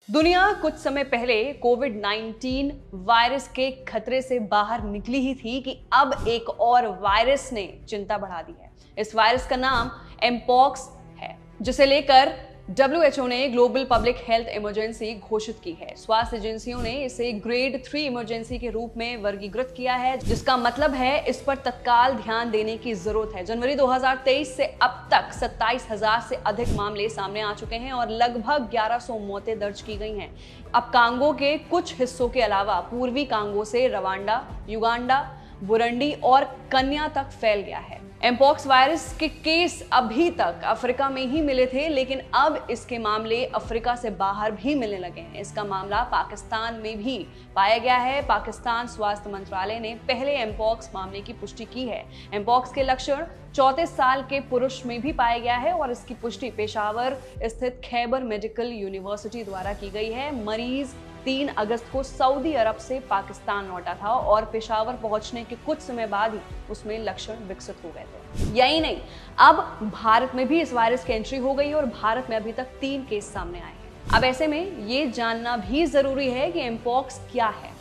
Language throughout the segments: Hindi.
दुनिया कुछ समय पहले कोविड-19 वायरस के खतरे से बाहर निकली ही थी कि अब एक और वायरस ने चिंता बढ़ा दी है। इस वायरस का नाम एमपॉक्स है, जिसे लेकर WHO ने ग्लोबल पब्लिक हेल्थ इमरजेंसी घोषित की है। स्वास्थ्य एजेंसियों ने इसे ग्रेड 3 इमरजेंसी के रूप में वर्गीकृत किया है, जिसका मतलब है इस पर तत्काल ध्यान देने की जरूरत है। जनवरी 2023 से अब तक 27,000 से अधिक मामले सामने आ चुके हैं और लगभग 1100 मौतें दर्ज की गई हैं। अब कांगो के कुछ हिस्सों के अलावा पूर्वी कांगो से रवांडा, युगांडा, बुरुंडी और कन्या तक फैल गया है। एमपॉक्स वायरस के केस अभी तक अफ्रीका में ही मिले थे, लेकिन अब इसके मामले अफ्रीका से बाहर भी मिलने लगे हैं। इसका मामला पाकिस्तान में भी पाया गया है। पाकिस्तान स्वास्थ्य मंत्रालय ने पहले एमपॉक्स मामले की पुष्टि की है। एमपॉक्स के लक्षण 34 साल के पुरुष में भी पाया गया है और इसकी पुष्टि पेशावर स्थित खैबर मेडिकल यूनिवर्सिटी द्वारा की गई है। मरीज 3 अगस्त को सऊदी अरब से पाकिस्तान लौटा था और पेशावर पहुंचने के कुछ समय बाद ही उसमें लक्षण विकसित हो गए थे। यही नहीं, अब भारत में भी इस वायरस की एंट्री हो गई और भारत में अभी तक 3 केस सामने आए हैं। अब ऐसे में ये जानना भी जरूरी है कि एमपॉक्स क्या है,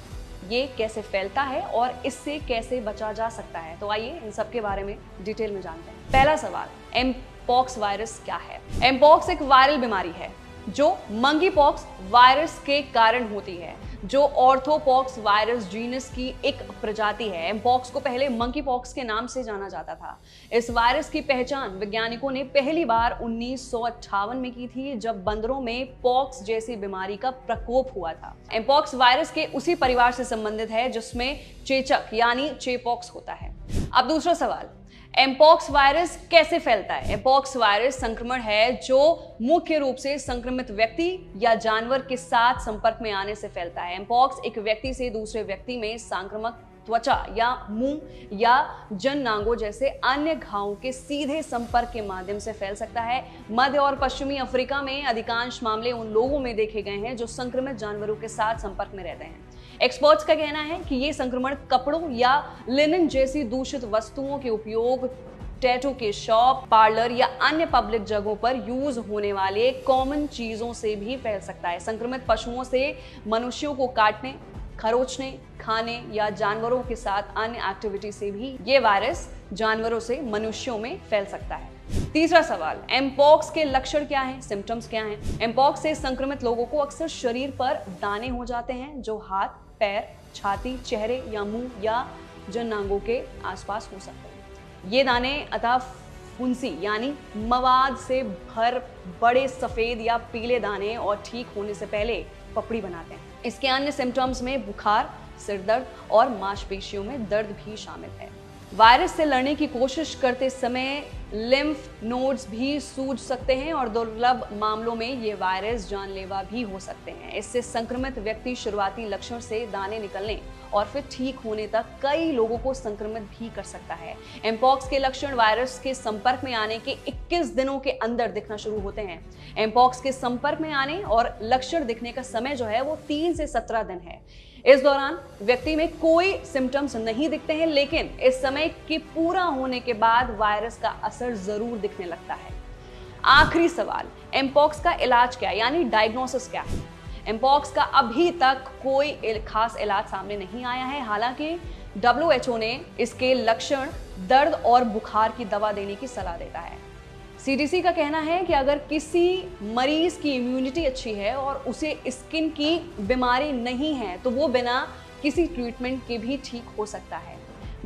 ये कैसे फैलता है और इससे कैसे बचा जा सकता है। तो आइए इन सब के बारे में डिटेल में जानते हैं। पहला सवाल, एमपॉक्स वायरस क्या है? एमपॉक्स एक वायरल बीमारी है जो मंकीपॉक्स वायरस के कारण होती है, जो ऑर्थोपॉक्स वायरस जीनस की एक प्रजाति है। एमपॉक्स को पहले मंकीपॉक्स के नाम से जाना जाता था। इस वायरस की पहचान वैज्ञानिकों ने पहली बार 1958 में की थी, जब बंदरों में पॉक्स जैसी बीमारी का प्रकोप हुआ था। एमपॉक्स वायरस के उसी परिवार से संबंधित है जिसमें चेचक यानी चेपॉक्स होता है। अब दूसरा सवाल, एमपॉक्स वायरस कैसे फैलता है? एमपॉक्स वायरस संक्रमण है जो मुख्य रूप से संक्रमित व्यक्ति या जानवर के साथ संपर्क में आने से फैलता है। एमपॉक्स एक व्यक्ति से दूसरे व्यक्ति में संक्रामक त्वचा या मुंह या जननांगों जैसे अन्य घावों के सीधे संपर्क के माध्यम से फैल सकता है। मध्य और पश्चिमी अफ्रीका में अधिकांश मामले उन लोगों में देखे गए हैं जो संक्रमित जानवरों के साथ संपर्क में रहते हैं। एक्सपर्ट्स का कहना है कि ये संक्रमण कपड़ों या लिनन जैसी दूषित वस्तुओं के उपयोग, टैटू के शॉप, पार्लर या अन्य पब्लिक जगहों पर यूज होने वाले कॉमन चीजों से भी फैल सकता है। संक्रमित पशुओं से मनुष्यों को काटने, खरोचने, खाने या जानवरों के साथ अन्य एक्टिविटी से भी ये वायरस जानवरों से मनुष्यों में फैल सकता है। तीसरा सवाल, एमपॉक्स के लक्षण क्या हैं, सिम्टम्स क्या हैं? एमपॉक्स से संक्रमित लोगों को अक्सर शरीर पर दाने हो जाते हैं जो हाथ, पैर, छाती, चेहरे या मुंह या जननांगों के आसपास हो सकते हैं। ये दाने अतः फुंसी यानी मवाद से भर बड़े सफेद या पीले दाने और ठीक होने से पहले पपड़ी बनाते हैं। इसके अन्य सिम्टम्स में बुखार, सिर दर्द और मांसपेशियों में दर्द भी शामिल है। वायरस से लड़ने की कोशिश करते समय लिम्फ नोड्स भी सूज सकते हैं और दुर्लभ मामलों में ये वायरस जानलेवा भी हो सकते हैं। इससे संक्रमित व्यक्ति शुरुआती लक्षण से दाने निकलने और फिर ठीक होने तक कई लोगों को संक्रमित भी कर सकता है। एमपॉक्स के लक्षण वायरस के संपर्क में आने के 21 दिनों के अंदर दिखना शुरू होते हैं। एमपॉक्स के संपर्क में आने और लक्षण दिखने का समय जो है वो 3 से 17 दिन है। इस दौरान व्यक्ति में कोई सिम्टम्स नहीं दिखते हैं, लेकिन इस समय के पूरा होने के बाद वायरस का असर जरूर दिखने लगता है। आखिरी सवाल, एमपॉक्स का इलाज क्या है, यानी डायग्नोसिस क्या है? एमपॉक्स का अभी तक कोई खास इलाज सामने नहीं आया है। हालांकि WHO ने इसके लक्षण, दर्द और बुखार की दवा देने की सलाह देता है। CDC का कहना है कि अगर किसी मरीज की इम्यूनिटी अच्छी है और उसे स्किन की बीमारी नहीं है तो वो बिना किसी ट्रीटमेंट के भी ठीक हो सकता है,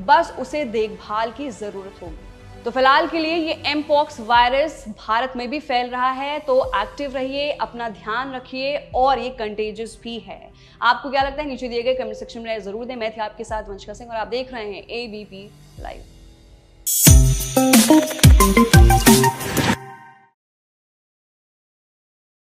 बस उसे देखभाल की जरूरत होगी। तो फिलहाल के लिए ये एमपॉक्स वायरस भारत में भी फैल रहा है, तो एक्टिव रहिए, अपना ध्यान रखिए और ये कंटेजियस भी है। आपको क्या लगता है नीचे दिए गए कमेंट सेक्शन में जरूर दें। मैं थी आपके साथ वंशिका सिंह और आप देख रहे हैं ABP लाइव।